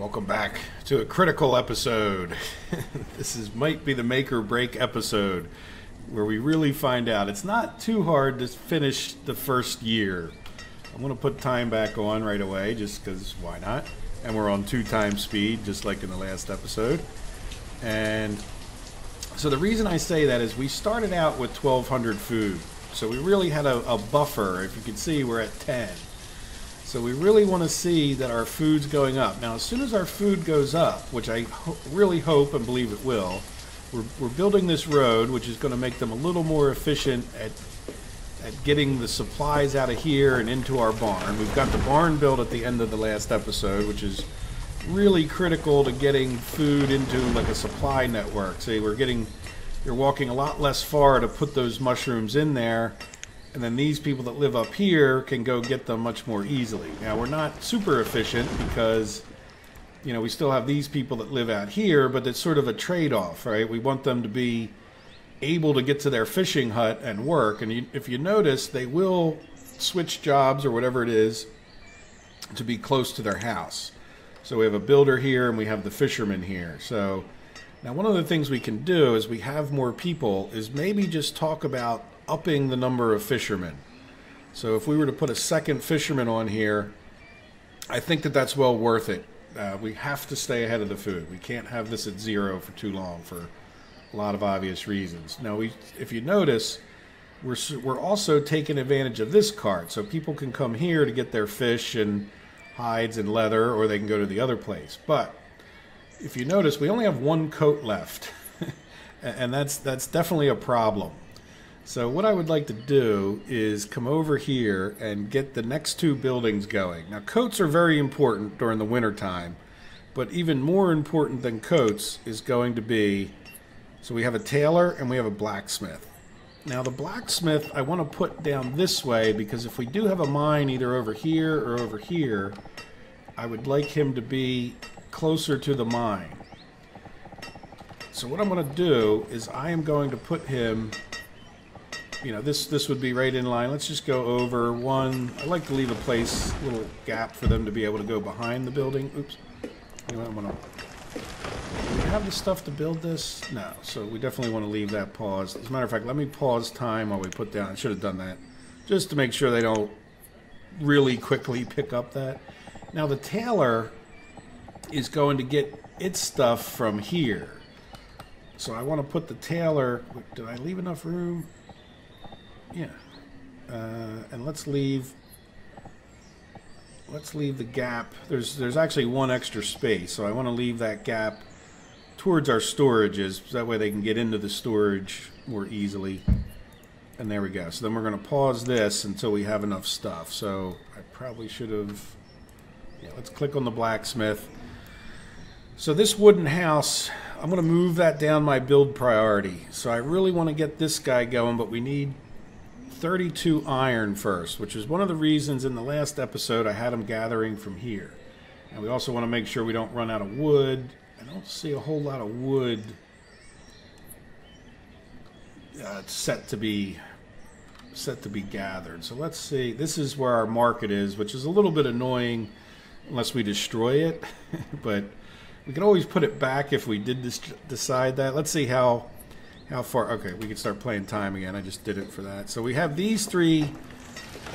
Welcome back to a critical episode. Might be the make or break episode where we really find out it's not too hard to finish the first year. I'm going to put time back on right away just because why not? And we're on 2x speed just like in the last episode. And so the reason I say that is we started out with 1,200 food. So we really had a buffer. If you can see, we're at 10. So we really want to see that our food's going up. Now, as soon as our food goes up, which I really hope and believe it will, we're building this road, which is going to make them a little more efficient at getting the supplies out of here and into our barn. We've got the barn built at the end of the last episode, which is really critical to getting food into like a supply network. See, you're walking a lot less far to put those mushrooms in there. And then these people that live up here can go get them much more easily. Now, we're not super efficient because, you know, we still have these people that live out here, but it's sort of a trade-off, right? We want them to be able to get to their fishing hut and work. And if you notice, they will switch jobs or whatever it is to be close to their house. So we have a builder here and we have the fisherman here. So now one of the things we can do as we have more people is maybe just talk about upping the number of fishermen. So if we were to put a second fisherman on here, I think that that's well worth it. We have to stay ahead of the food. We can't have this at 0 for too long for a lot of obvious reasons. Now, if you notice, we're also taking advantage of this cart. So people can come here to get their fish and hides and leather, or they can go to the other place. But if you notice, we only have one coat left. And that's definitely a problem. So what I would like to do is come over here and get the next two buildings going. Now, coats are very important during the winter time, but even more important than coats is going to be, so we have a tailor and we have a blacksmith. Now, the blacksmith I want to put down this way because if we do have a mine either over here or over here, I would like him to be closer to the mine. So what I'm going to do is I am going to put him, you know, this would be right in line. Let's just go over one. I like to leave a little gap for them to be able to go behind the building. Oops. You know, do we have the stuff to build this? No. So we definitely want to leave that paused. As a matter of fact, let me pause time while we put down. I should have done that just to make sure they don't really quickly pick up that. Now the tailor is going to get its stuff from here. So I want to put the tailor. Did I leave enough room? Yeah, and let's leave the gap. There's actually one extra space, so I want to leave that gap towards our storages, so that way they can get into the storage more easily. And there we go. So then we're going to pause this until we have enough stuff. So I probably should have. Yeah, let's click on the blacksmith. So this wooden house, I'm going to move that down my build priority. So I really want to get this guy going, but we need 32 iron first, which is one of the reasons in the last episode I had them gathering from here. And we also want to make sure we don't run out of wood. I don't see a whole lot of wood set to be gathered. So let's see. This is where our market is, which is a little bit annoying unless we destroy it. But we can always put it back if we did decide that. Let's see how far. Okay, we can start playing time again. I just did it for that. So we have these three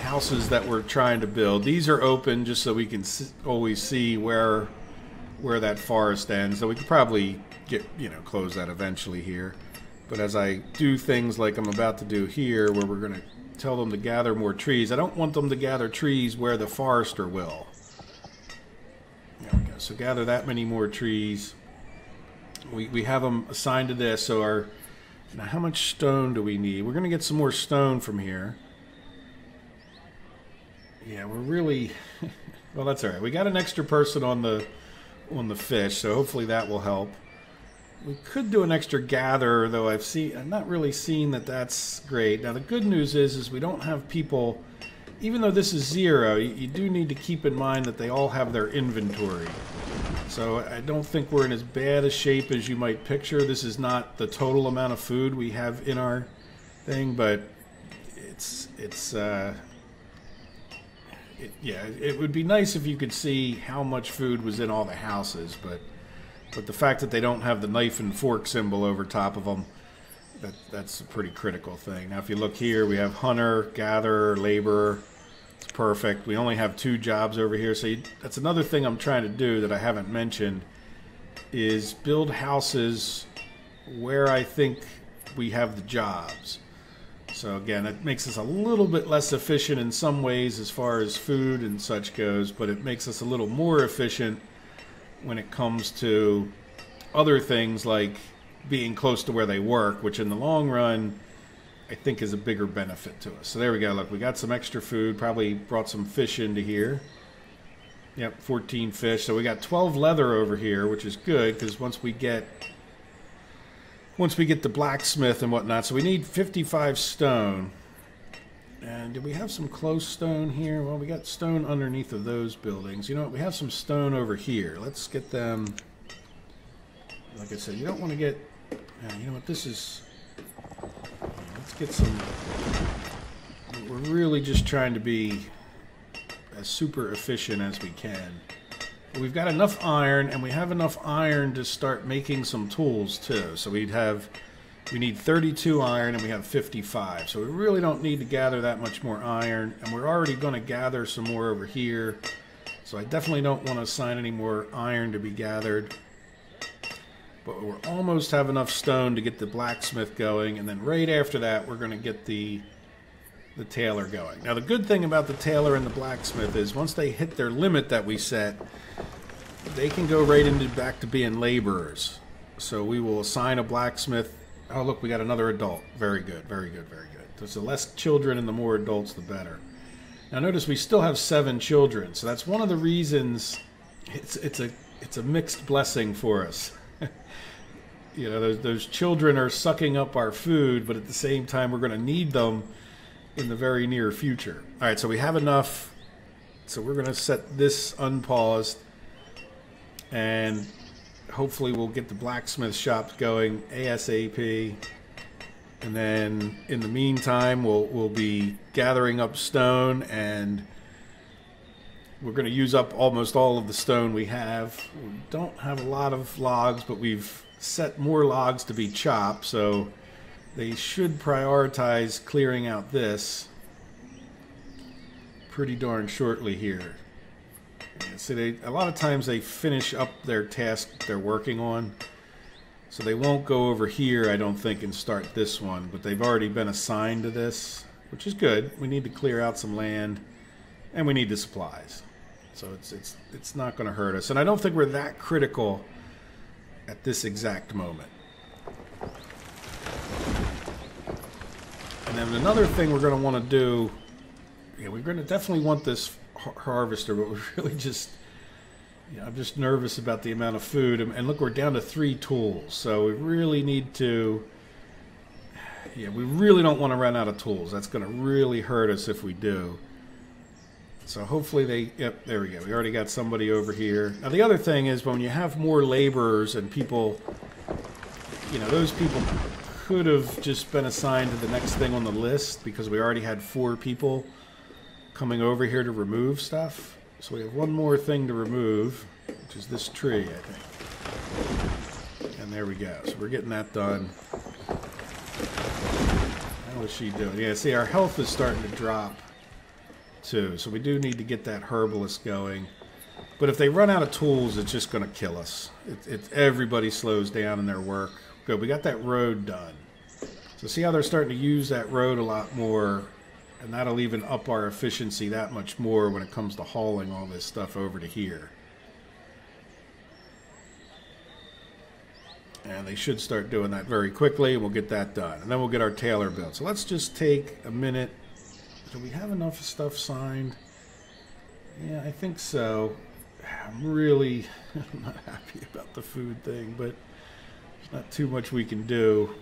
houses that we're trying to build. These are open just so we can always see where that forest ends. So we could probably close that eventually here. But as I do things like I'm about to do here, where we're going to tell them to gather more trees, I don't want them to gather trees where the forester will. There we go. So gather that many more trees. We have them assigned to this. So now, how much stone do we need? We're going to get some more stone from here. Yeah, we're really... well, that's all right. We got an extra person on the fish, so hopefully that will help. We could do an extra gatherer, though I'm not really seeing that that's great. Now, the good news is we don't have people... Even though this is 0, you do need to keep in mind that they all have their inventory. So I don't think we're in as bad a shape as you might picture. This is not the total amount of food we have in our thing, but it's yeah, it would be nice if you could see how much food was in all the houses, but the fact that they don't have the knife and fork symbol over top of them, that's a pretty critical thing. Now, if you look here, we have hunter, gatherer, laborer. It's perfect. We only have 2 jobs over here, so that's another thing I'm trying to do that I haven't mentioned, is build houses where I think we have the jobs. So again, it makes us a little bit less efficient in some ways as far as food and such goes, but it makes us a little more efficient when it comes to other things like being close to where they work, which in the long run I think is a bigger benefit to us. So there we go. Look, we got some extra food, probably brought some fish into here. Yep, 14 fish. So we got 12 leather over here, which is good because once we get the blacksmith and whatnot, so we need 55 stone. And do we have some close stone here? Well, we got stone underneath of those buildings. You know what? We have some stone over here. Let's get them. Like I said, you don't want to get. You know what? This is. Let's get some. We're really just trying to be as super efficient as we can. We've got enough iron, and we have enough iron to start making some tools too. So we need 32 iron, and we have 55. So we really don't need to gather that much more iron, and we're already going to gather some more over here. So I definitely don't want to assign any more iron to be gathered. But we're almost have enough stone to get the blacksmith going, and then right after that, we're going to get the tailor going. Now the good thing about the tailor and the blacksmith is once they hit their limit that we set, they can go right into back to being laborers. So we will assign a blacksmith. Oh look, we got another adult. Very good, very good, very good. So the less children and the more adults, the better. Now notice we still have 7 children, so that's one of the reasons it's a mixed blessing for us. You know, those children are sucking up our food, but at the same time we're going to need them in the very near future. All right, so we have enough. So we're going to set this unpaused, and hopefully we'll get the blacksmith shop going ASAP. And then in the meantime, we'll be gathering up stone, and we're going to use up almost all of the stone we have. We don't have a lot of logs, but we've set more logs to be chopped, so they should prioritize clearing out this pretty darn shortly here. Yeah, see, a lot of times they finish up their task they're working on, so they won't go over here, I don't think, and start this one, but they've already been assigned to this, which is good. We need to clear out some land, and we need the supplies. So it's not going to hurt us, and I don't think we're that critical at this exact moment. And then another thing we're going to want to do, we're going to definitely want this harvester, but we're really just, I'm just nervous about the amount of food. And look, we're down to 3 tools, so we really need to, we really don't want to run out of tools. That's going to really hurt us if we do. So hopefully yep, there we go. We already got somebody over here. Now the other thing is when you have more laborers and people, those people could have just been assigned to the next thing on the list because we already had 4 people coming over here to remove stuff. So we have one more thing to remove, which is this tree, I think. And there we go. So we're getting that done. How is she doing? Yeah, see, our health is starting to drop too. So we do need to get that herbalist going. But if they run out of tools, it's just going to kill us. Everybody slows down in their work. Good, we got that road done. So see how they're starting to use that road a lot more, and that'll even up our efficiency that much more when it comes to hauling all this stuff over to here. And they should start doing that very quickly, and we'll get that done. And then we'll get our tailor built. So let's just take a minute. Do we have enough stuff signed? Yeah, I think so. I'm really not happy about the food thing, but there's not too much we can do.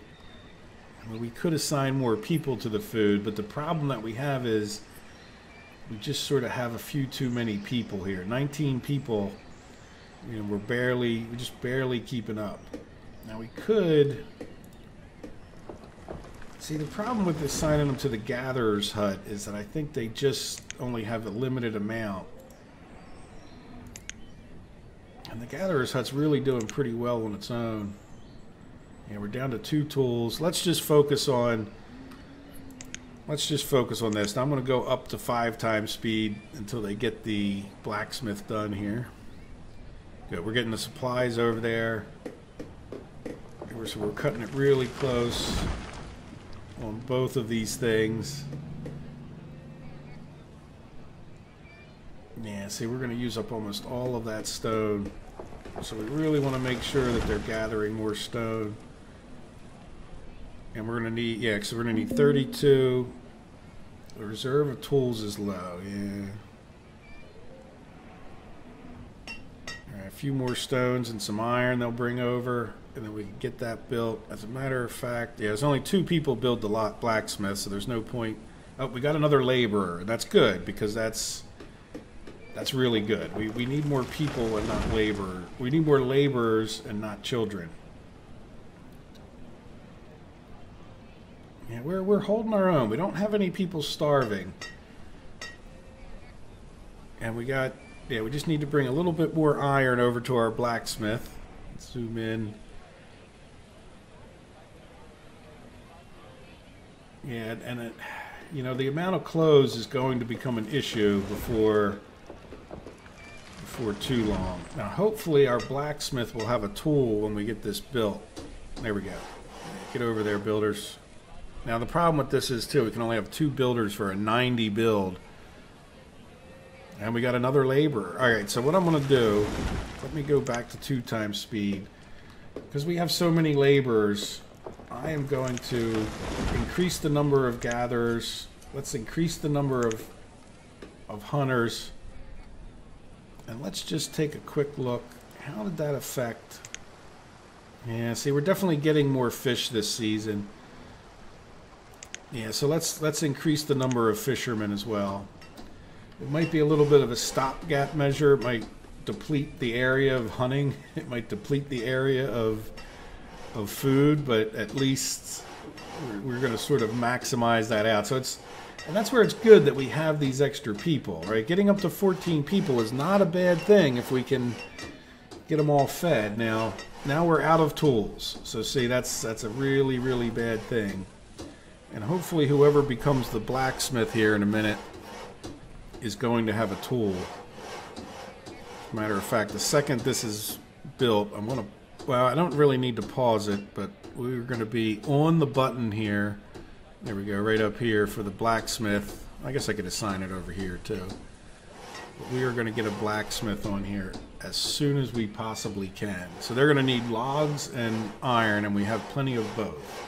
I mean, we could assign more people to the food, but the problem that we have is we just sort of have a few too many people here. 19 people, we're just barely keeping up. Now we could See, the problem with assigning them to the gatherer's hut is that I think they just only have a limited amount. And the gatherer's hut's really doing pretty well on its own. Yeah, we're down to 2 tools. Let's just focus on this. Now I'm going to go up to 5 times speed until they get the blacksmith done here. Good. We're getting the supplies over there. So we're cutting it really close on both of these things. Yeah, see, we're going to use up almost all of that stone. So we really want to make sure that they're gathering more stone. And we're going to need, yeah, so we're going to need 32. The reserve of tools is low, yeah. All right, a few more stones and some iron they'll bring over, and then we can get that built. As a matter of fact, yeah, there's only 2 people build the blacksmith, so there's no point. Oh, we got another laborer. That's good, because that's really good. We need more people and not labor. We need more laborers and not children. Yeah, we're holding our own. We don't have any people starving. And we got, yeah, we just need to bring a little bit more iron over to our blacksmith. Let's zoom in. Yeah, and it, you know, the amount of clothes is going to become an issue before too long. Now, hopefully our blacksmith will have a tool when we get this built. There we go. Get over there, builders. Now, the problem with this is, too, we can only have 2 builders for a 90 build. And we got another laborer. All right, so what I'm going to do, let me go back to 2 times speed. Because we have so many laborers, I am going to increase the number of gatherers. Let's increase the number of hunters. And let's just take a quick look. How did that affect? Yeah, see, we're definitely getting more fish this season. Yeah, so let's increase the number of fishermen as well. It might be a little bit of a stopgap measure. It might deplete the area of hunting. It might deplete the area of food, but at least we're going to sort of maximize that out. So and that's where it's good that we have these extra people, right? Getting up to 14 people is not a bad thing if we can get them all fed. Now we're out of tools. So see, that's a really, really bad thing. And hopefully whoever becomes the blacksmith here in a minute is going to have a tool. Matter of fact, the second this is built, I'm going to, well, I don't really need to pause it, but we're going to be on the button here. There we go, right up here for the blacksmith. I guess I could assign it over here too. But we are going to get a blacksmith on here as soon as we possibly can. So they're going to need logs and iron, and we have plenty of both.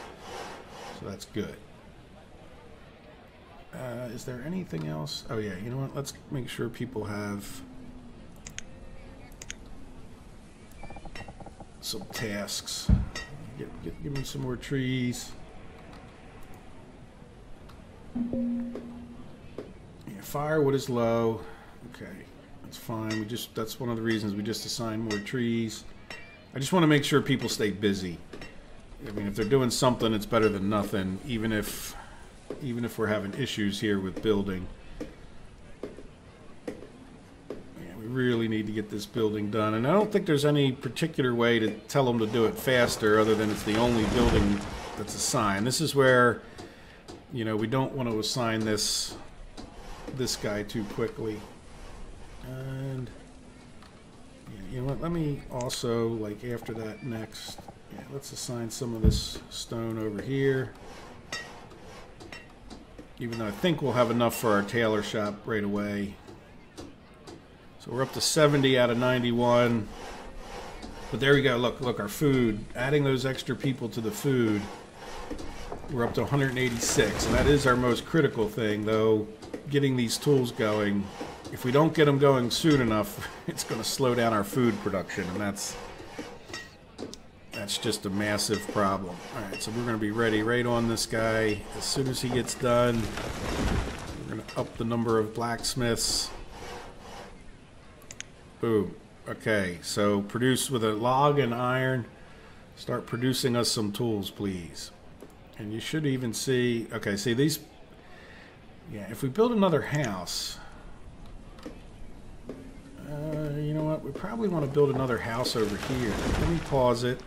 So that's good. Is there anything else? Oh yeah, you know what? Let's make sure people have some tasks. Give me some more trees. Yeah, firewood is low. Okay, that's fine. That's one of the reasons we just assigned more trees. I just want to make sure people stay busy. I mean, if they're doing something, it's better than nothing, even if we're having issues here with building. Yeah, we really need to get this building done. And I don't think there's any particular way to tell them to do it faster other than it's the only building that's assigned. This is where, you know, we don't want to assign this guy too quickly. And yeah, you know what, let me also, like, after that next, yeah, let's assign some of this stone over here. Even though I think we'll have enough for our tailor shop right away. So we're up to 70 out of 91. But there we go, look, our food, adding those extra people to the food, we're up to 186, and that is our most critical thing, though, getting these tools going. If we don't get them going soon enough, it's going to slow down our food production, and that's just a massive problem. Alright, so we're going to be ready right on this guy. As soon as he gets done, we're going to up the number of blacksmiths. Boom. Okay, so produce with a log and iron. Start producing us some tools, please. And you should even see, okay, see these, yeah, if we build another house, you know what, we probably want to build another house over here. Let me pause it,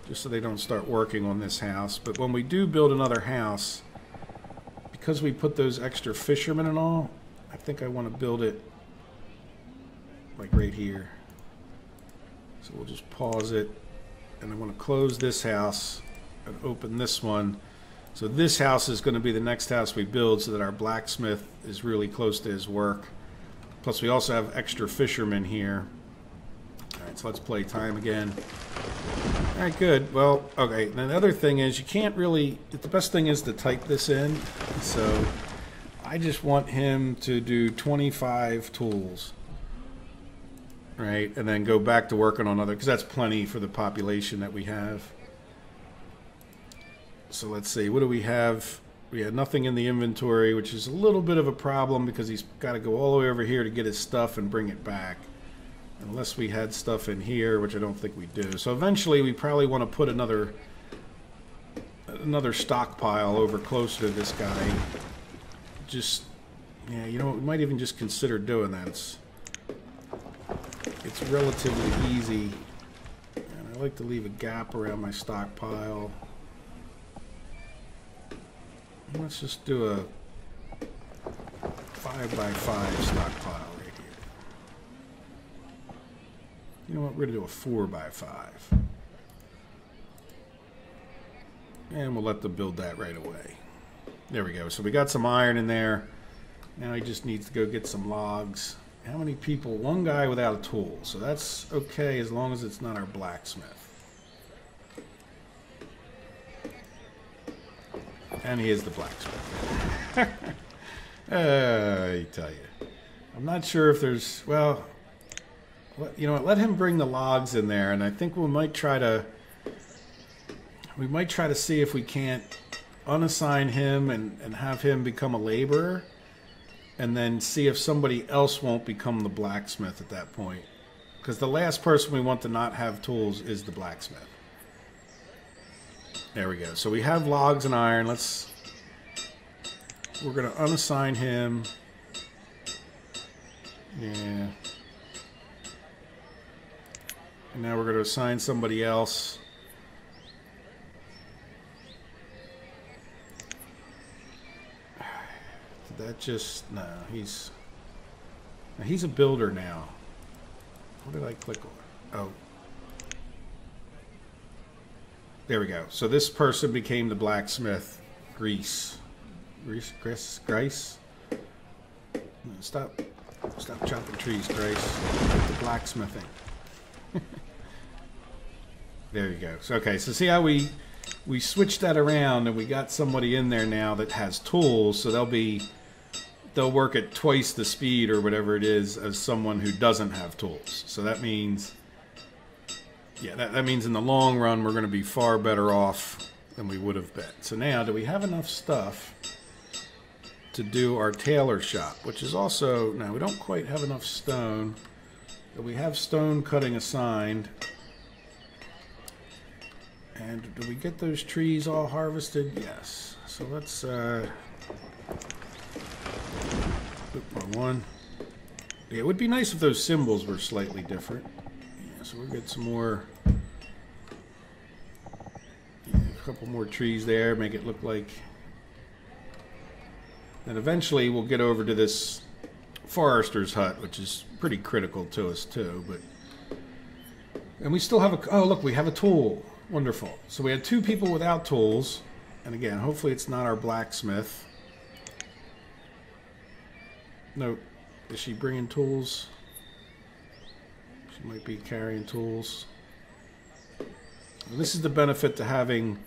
just so they don't start working on this house. But when we do build another house, because we put those extra fishermen and all, I think I want to build it like right here. So we'll just pause it, and I want to close this house and open this one. So this house is going to be the next house we build, so that our blacksmith is really close to his work. Plus we also have extra fishermen here. Alright, so let's play time again. Alright, good. Well, okay, and the other thing is, you can't really, the best thing is to type this in. So I just want him to do 25 tools. Right, and then go back to working on other, because that's plenty for the population that we have. So let's see, what do we have? We had nothing in the inventory, which is a little bit of a problem because he's got to go all the way over here to get his stuff and bring it back. Unless we had stuff in here, which I don't think we do. So eventually we probably want to put another stockpile over closer to this guy. Just, yeah, you know what, we might even just consider doing that. It's relatively easy. And I like to leave a gap around my stockpile. Let's just do a 5x5 stockpile right here. You know what? We're going to do a 4x5. And we'll let them build that right away. There we go. So we got some iron in there. Now he just needs to go get some logs. How many people? One guy without a tool. So that's okay as long as it's not our blacksmith. And he is the blacksmith. I tell you. I'm not sure if there's, well, you know what, let him bring the logs in there, and I think we might try to see if we can't unassign him and have him become a laborer, and then see if somebody else won't become the blacksmith at that point. Because the last person we want to not have tools is the blacksmith. There we go. So we have logs and iron. We're going to unassign him. Yeah. And now we're going to assign somebody else. Did that just, no, he's a builder now. What did I click on? Oh. There we go. So this person became the blacksmith. Grease. Stop chopping trees, Grace. Get the blacksmithing. There you go. So, okay, so see how we switched that around, and we got somebody in there now that has tools, so they'll work at twice the speed or whatever it is as someone who doesn't have tools. So that means, yeah, that means in the long run we're going to be far better off than we would have been. So now, do we have enough stuff to do our tailor shop, which is also, now we don't quite have enough stone, but we have stone cutting assigned. And do we get those trees all harvested? Yes. So let's wrong one. Yeah, it would be nice if those symbols were slightly different. Yeah, so we'll get some more, yeah, a couple more trees there, make it look like. And eventually we'll get over to this forester's hut, which is pretty critical to us too. But and we still have a, oh look, we have a tool. Wonderful. So we had two people without tools, and again, hopefully it's not our blacksmith. No, is she bringing tools? She might be carrying tools. Well, this is the benefit to having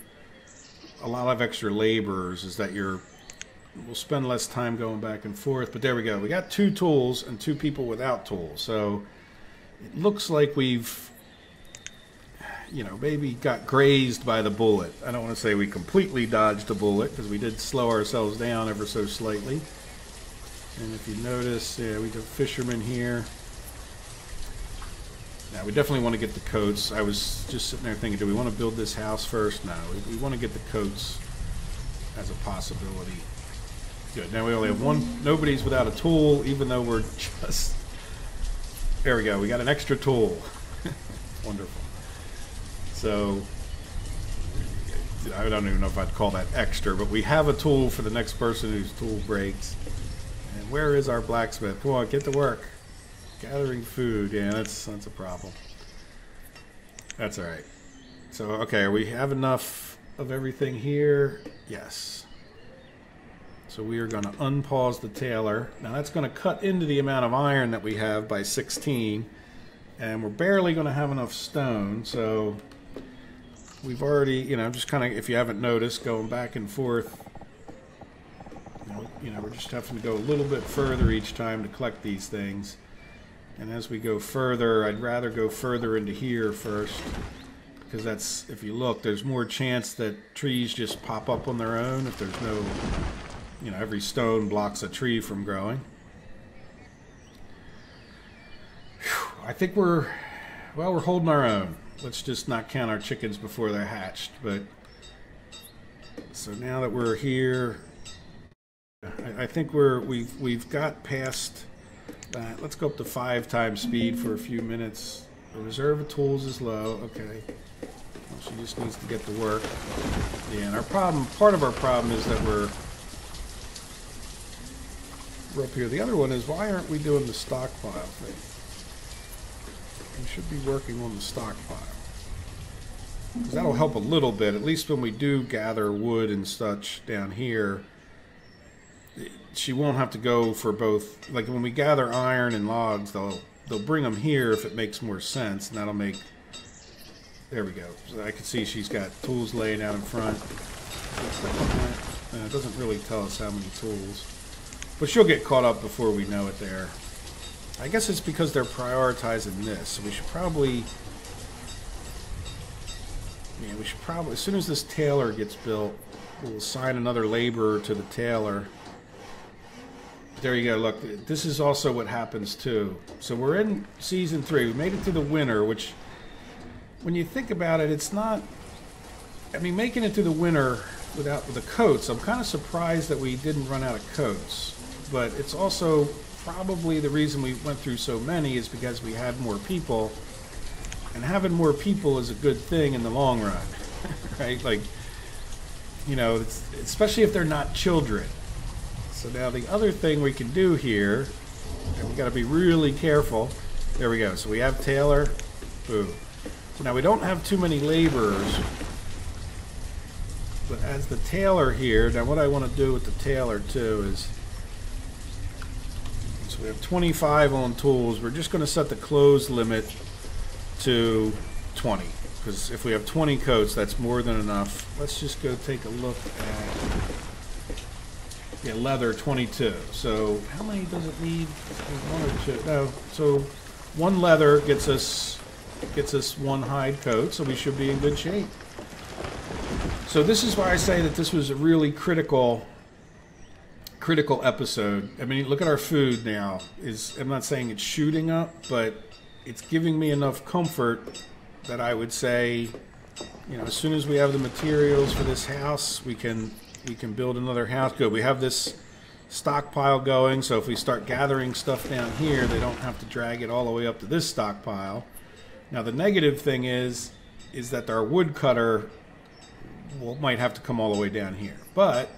a lot of extra laborers, is that we'll spend less time going back and forth. But there we go. We got two tools and two people without tools. So it looks like we've, you know, maybe got grazed by the bullet. I don't want to say we completely dodged a bullet, because we did slow ourselves down ever so slightly. And if you notice, yeah, we have fishermen here. Now, we definitely want to get the coats. I was just sitting there thinking, do we want to build this house first? No, we want to get the coats as a possibility. Good. Now we only have one. Nobody's without a tool, even though we're just... There we go. We got an extra tool. Wonderful. So, I don't even know if I'd call that extra, but we have a tool for the next person whose tool breaks. And where is our blacksmith? Come on, get to work. Gathering food. Yeah, that's a problem. That's all right. So, okay, we have enough of everything here. Yes. So we are going to unpause the tailer. Now that's going to cut into the amount of iron that we have by 16. And we're barely going to have enough stone. So we've already, you know, just kind of, if you haven't noticed, going back and forth. You know, we're just having to go a little bit further each time to collect these things. And as we go further, I'd rather go further into here first. Because that's, if you look, there's more chance that trees just pop up on their own if there's no... You know, every stone blocks a tree from growing. Whew, I think we're holding our own. Let's just not count our chickens before they're hatched. But so now that we're here, I think we've got past that. Let's go up to 5 times speed for a few minutes. The reserve of tools is low. Okay, well, she just needs to get to work. Yeah, and our problem, part of our problem is that we're up here. The other one is, why aren't we doing the stockpile thing? We should be working on the stockpile. Because that'll help a little bit, at least when we do gather wood and such down here. She won't have to go for both. Like when we gather iron and logs, they'll bring them here if it makes more sense, and that'll make... There we go. So I can see she's got tools laying out in front. It doesn't really tell us how many tools. But she'll get caught up before we know it there. I guess it's because they're prioritizing this. So we should probably... Yeah, we should probably... As soon as this tailor gets built, we'll assign another laborer to the tailor. There you go. Look, this is also what happens too. So we're in Season 3. We made it to the winter, which... When you think about it, it's not... I mean, making it to the winter with the coats, I'm kind of surprised that we didn't run out of coats. But it's also probably the reason we went through so many is because we had more people. And having more people is a good thing in the long run. Right? Like, you know, especially if they're not children. So now the other thing we can do here, and we got to be really careful. There we go. So we have tailor. Boom. So now we don't have too many laborers. But as the tailor here, now what I want to do with the tailor too is, so we have 25 on tools. We're just going to set the close limit to 20. Because if we have 20 coats, that's more than enough. Let's just go take a look at, yeah, leather 22. So how many does it need? 1 or 2? No. So 1 leather gets us 1 hide coat, so we should be in good shape. So this is why I say that this was a really critical episode. I mean, look at our food now. I'm not saying it's shooting up, but it's giving me enough comfort that I would say, you know, as soon as we have the materials for this house, we can build another house. Good. We have this stockpile going, so if we start gathering stuff down here, they don't have to drag it all the way up to this stockpile. Now the negative thing is that our woodcutter might have to come all the way down here. But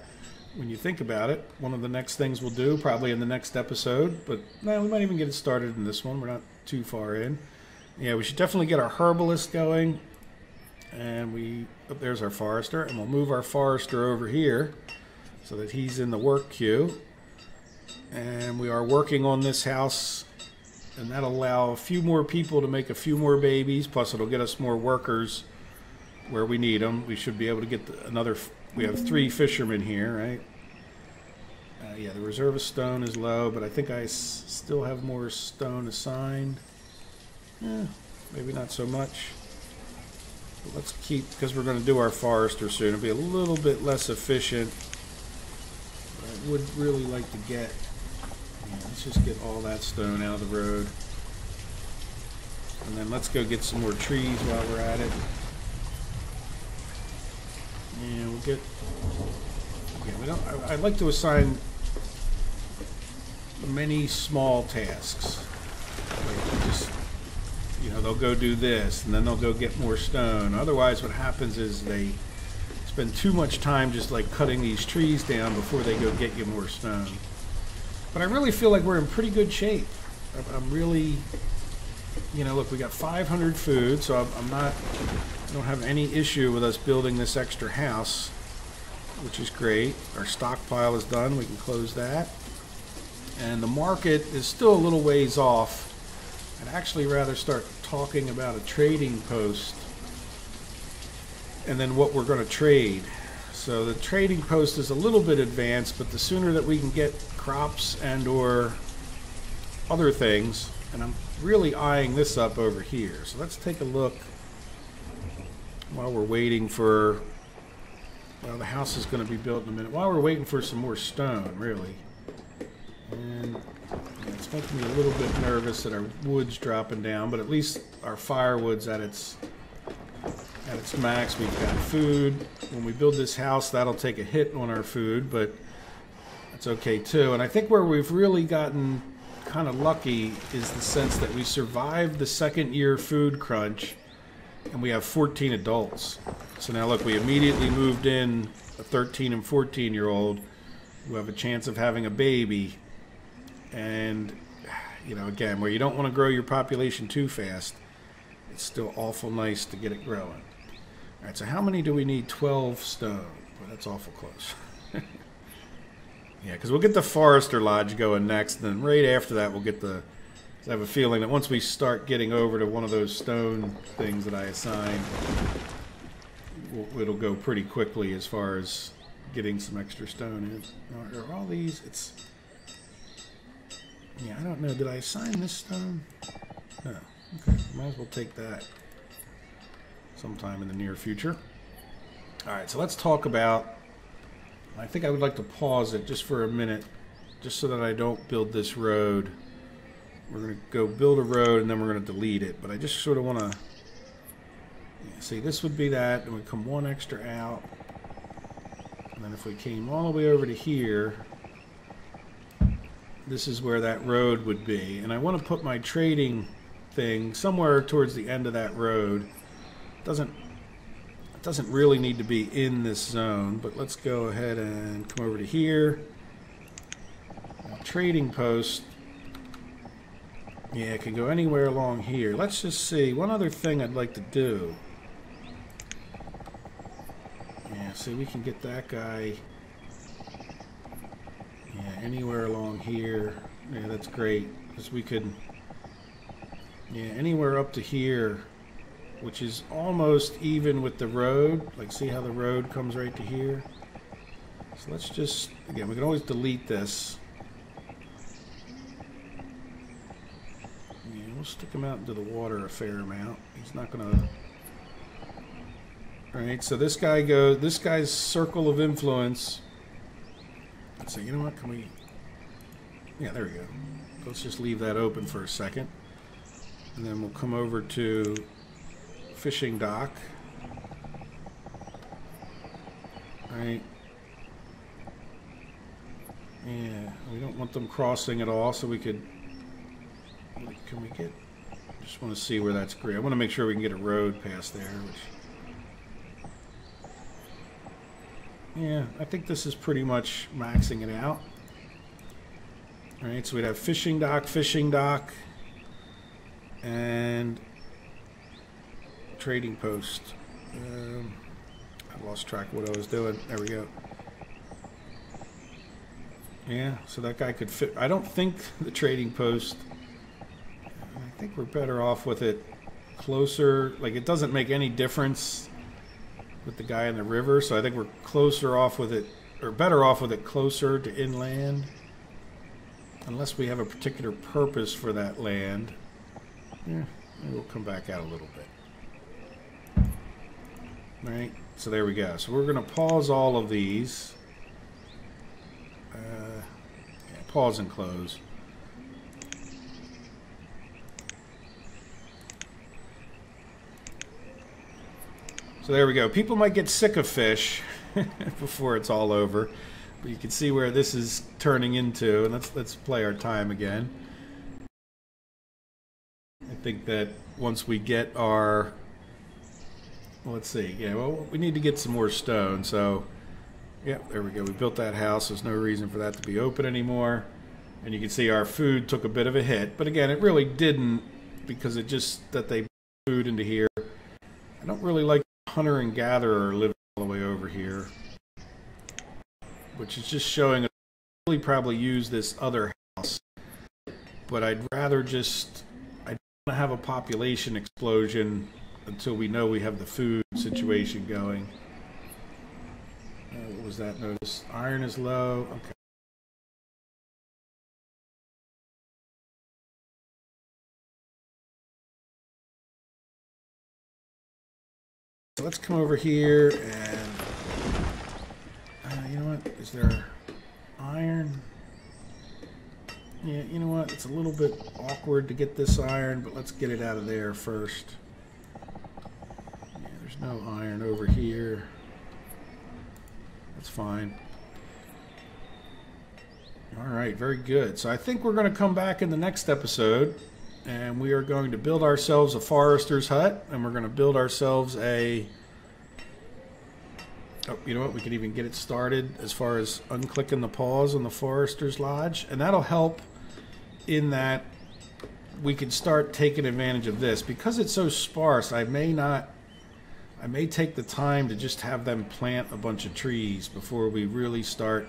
when you think about it, one of the next things we'll do, probably in the next episode, but no, we might even get it started in this one. We're not too far in. Yeah, we should definitely get our herbalist going. And there's our forester, and we'll move our forester over here so that he's in the work queue. And we are working on this house, and that'll allow a few more people to make a few more babies, plus it'll get us more workers where we need them. We should be able to get we have 3 fishermen here, right? Yeah, the reserve of stone is low, but I think I still have more stone assigned. Maybe not so much. But let's keep, because we're going to do our forester soon. It'll be a little bit less efficient. But I would really like to get, let's just get all that stone out of the road. And then let's go get some more trees while we're at it. And we'll get Yeah, we don't. I'd like to assign many small tasks. Like just, you know, they'll go do this, and then they'll go get more stone. Otherwise, what happens is they spend too much time just like cutting these trees down before they go get you more stone. But I really feel like we're in pretty good shape. I'm really, you know, look, we got 500 food, so I don't have any issue with us building this extra house, which is great. Our stockpile is done. We can close that. And the market is still a little ways off. I'd actually rather start talking about a trading post and then what we're going to trade. So the trading post is a little bit advanced, but the sooner that we can get crops and or other things, and I'm really eyeing this up over here. So let's take a look while we're waiting for, well, the house is going to be built in a minute. While we're waiting for some more stone, really. And yeah, it's making me a little bit nervous that our wood's dropping down, but at least our firewood's at its max. We've got food. When we build this house, that'll take a hit on our food, but that's okay too. And I think where we've really gotten kind of lucky is the sense that we survived the second year food crunch, and we have 14 adults. So now look, we immediately moved in a 13 and 14-year-old who have a chance of having a baby. And, you know, again, where you don't want to grow your population too fast, it's still awful nice to get it growing. All right, so how many do we need? 12 stone. Well, that's awful close. Yeah, because we'll get the Forester Lodge going next, and then right after that we'll get the... I have a feeling that once we start getting over to one of those stone things that I assigned, it'll go pretty quickly as far as getting some extra stone in. Are all these... It's... Yeah, I don't know. Did I assign this stone? No. Okay, might as well take that sometime in the near future. Alright, so let's talk about... I think I would like to pause it just for a minute, just so that I don't build this road. We're going to go build a road and then we're going to delete it. But I just sort of want to... Yeah, see, this would be that, and we come one extra out. And then if we came all the way over to here, this is where that road would be. And I want to put my trading thing somewhere towards the end of that road. It doesn't really need to be in this zone, but let's go ahead and come over to here. Now, trading post, yeah, it can go anywhere along here. Let's just see, one other thing I'd like to do. Yeah, see, we can get that guy, yeah, anywhere along here. Yeah, that's great, because we could, yeah, anywhere up to here, which is almost even with the road. Like, see how the road comes right to here? So let's just, again, we can always delete this. Yeah, we'll stick him out into the water a fair amount. He's not gonna... Alright, so this guy's circle of influence. Let's see, you know what, can we... Yeah, there we go. Let's just leave that open for a second. And then we'll come over to fishing dock. Right. Yeah, we don't want them crossing at all, so we could... Can we get... Just want to see where that's great. I want to make sure we can get a road past there, which... Yeah, I think this is pretty much maxing it out. Alright, so we'd have fishing dock, and trading post. I lost track of what I was doing. There we go. Yeah, so that guy could fit. I don't think the trading post, I think we're better off with it closer. Like, it doesn't make any difference with the guy in the river, so I think we're closer off with it, or better off with it closer to inland, unless we have a particular purpose for that land. Yeah, maybe we'll come back out a little bit. Right, so there we go. So we're going to pause all of these. Yeah, pause and close. So there we go. People might get sick of fish. before it's all over. But you can see where this is turning into, and let's play our time again. I think that once we get our, well, let's see, yeah, well, we need to get some more stone, so, yeah, there we go. We built that house. There's no reason for that to be open anymore. And you can see our food took a bit of a hit, but again, it really didn't, because it just, that they put food into here. I don't really like hunter and gatherer living all the way over here, which is just showing us really probably use this other house, but I'd rather just, I don't want to have a population explosion until we know we have the food situation going. What was that notice? Iron is low. Okay. So let's come over here and you know what? Is there iron? Yeah, you know what? It's a little bit awkward to get this iron, but let's get it out of there first. Yeah, there's no iron over here. That's fine. Alright, very good. So I think we're going to come back in the next episode, and we are going to build ourselves a forester's hut, and we're going to build ourselves a... Oh, you know what? We can even get it started as far as unclicking the pause on the Forester's Lodge. And that'll help in that we can start taking advantage of this. Because it's so sparse, I may take the time to just have them plant a bunch of trees before we really start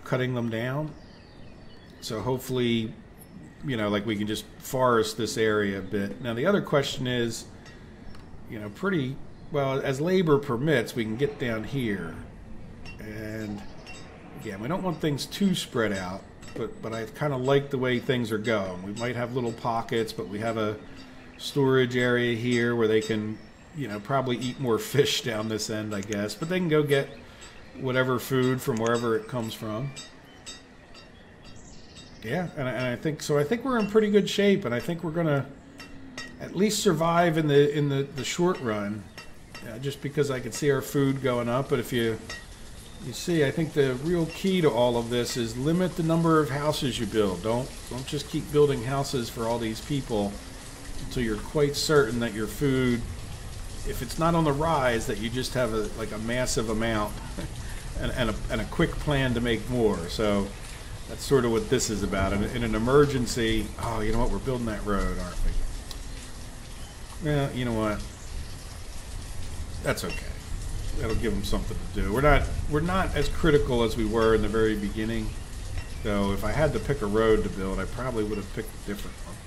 cutting them down. So hopefully, you know, like we can just forest this area a bit. Now the other question is, you know, pretty... Well, as labor permits, we can get down here. And again, we don't want things too spread out, but I kind of like the way things are going. We might have little pockets, but we have a storage area here where they can, you know, probably eat more fish down this end, I guess. But they can go get whatever food from wherever it comes from. Yeah, and I think so. I think we're in pretty good shape, and I think we're gonna at least survive in the short run. Just because I can see our food going up, but if you see, I think the real key to all of this is limit the number of houses you build. Don't just keep building houses for all these people until you're quite certain that your food, if it's not on the rise, that you just have a massive amount and a quick plan to make more. So that's sort of what this is about. In an emergency, oh, you know what? We're building that road, aren't we? Well, you know what? That's okay. That'll give them something to do. We're not as critical as we were in the very beginning. Though if I had to pick a road to build, I probably would have picked a different one.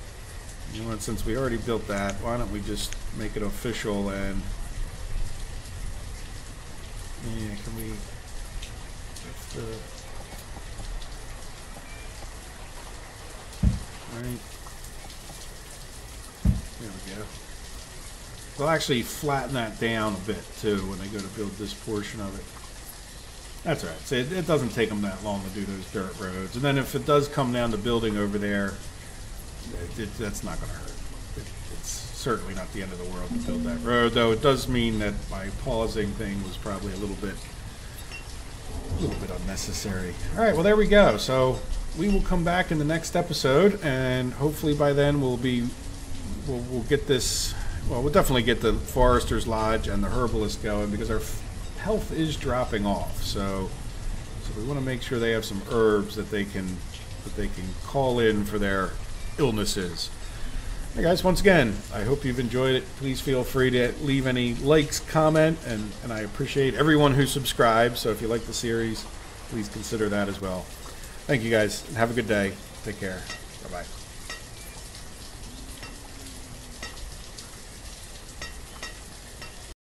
You know what? Since we already built that, why don't we just make it official and yeah, can we? That's the right. There we go. They'll actually flatten that down a bit too when they go to build this portion of it. That's right. So it doesn't take them that long to do those dirt roads. And then if it does come down to building over there, that's not going to hurt. It's certainly not the end of the world to build that road, though it does mean that my pausing thing was probably a little bit unnecessary. All right, well, there we go. So we will come back in the next episode, and hopefully by then we'll get this. Well, we'll definitely get the Forester's Lodge and the Herbalist going because our health is dropping off. So we want to make sure they have some herbs that they can call in for their illnesses. Hey guys, once again, I hope you've enjoyed it. Please feel free to leave any likes, comment, and I appreciate everyone who subscribes. So if you like the series, please consider that as well. Thank you guys, and have a good day. Take care. Bye-bye.